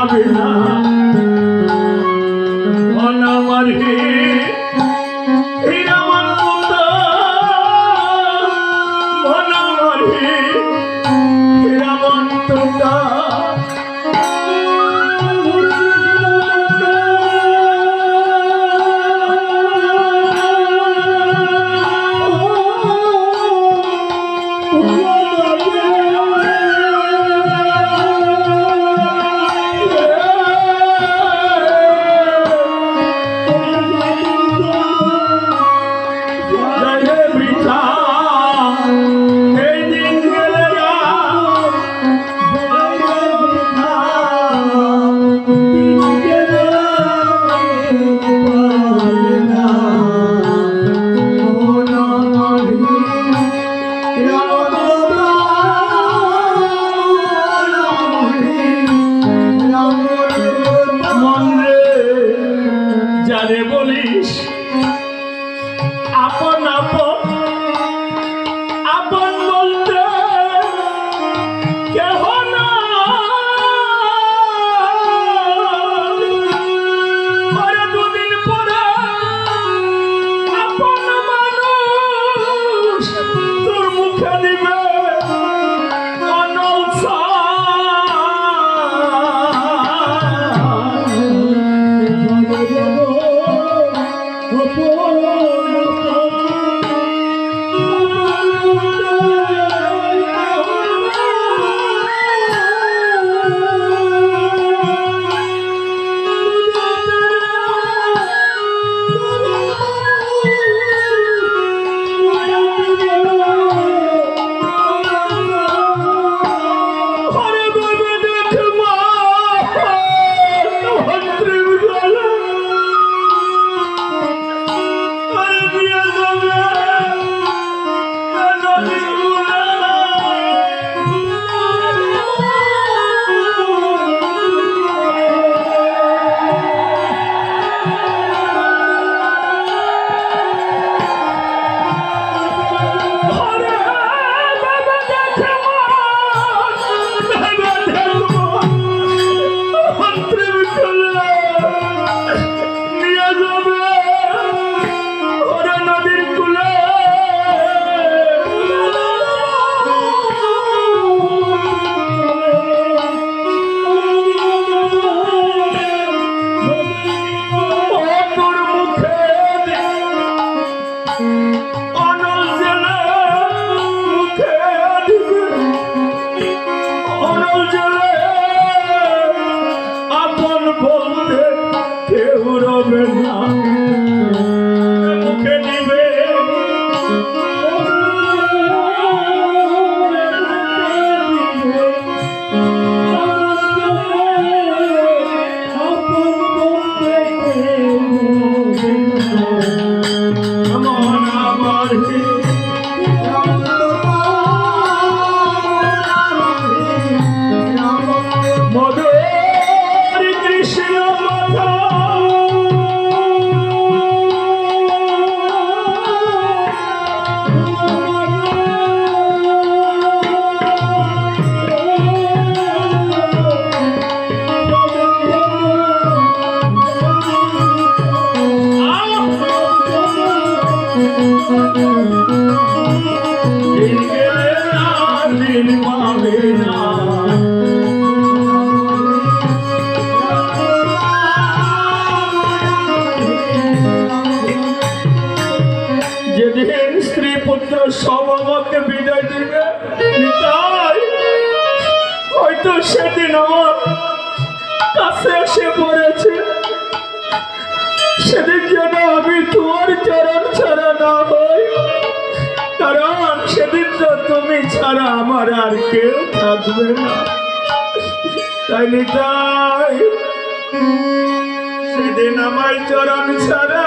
পাবে না মন আমার হীরামন্ত মন আমার হীরামন্তটা যারে বলিস আপন আপন আপন বলতে কেহ না পরে দুদিন পরে আপন মানুষ তোর মুখে দিবে আপন বলতে কেউ রবে না মুখে নিবে যেদিন স্ত্রী পুত্র সব আমাকে বিদায় দিবে হয়তো সেদিন আমার কাছে এসে পড়েছে সেদিন যেন আমি তোমার চরণ ছাড়া না হই কারণ সেদিন তো তুমি ছাড়া আমার আর কেউ থাকবে না তাই নিতাই সেদিন আমার চরণ ছাড়া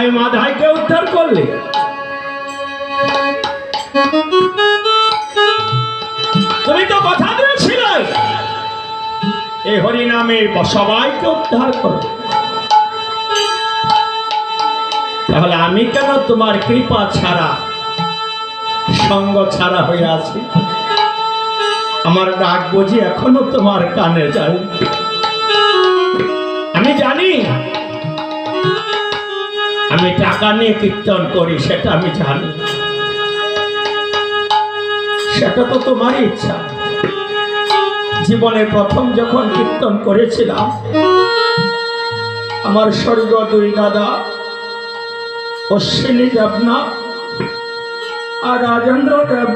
তাই মাধাইকে উদ্ধার করলে। তুমি তো কথা দিয়েছিলে এই হরি নামে সবাইকে উদ্ধার করো, তাহলে আমি কেন তোমার কৃপা ছাড়া, সঙ্গ ছাড়া হয়ে আছি? আমার ডাক বুঝি এখনো তোমার কানে যায়? আমি জানি আমি টাকা নিয়ে কীর্তন করি, সেটা আমি জানি, সেটা তো তোমার ইচ্ছা। জীবনে প্রথম যখন কীর্তন করেছিলাম, আমার স্বর্গীয় দুই দাদা অশ্বিনী দেবনাথ আর রাজেন্দ্র দেবনাথ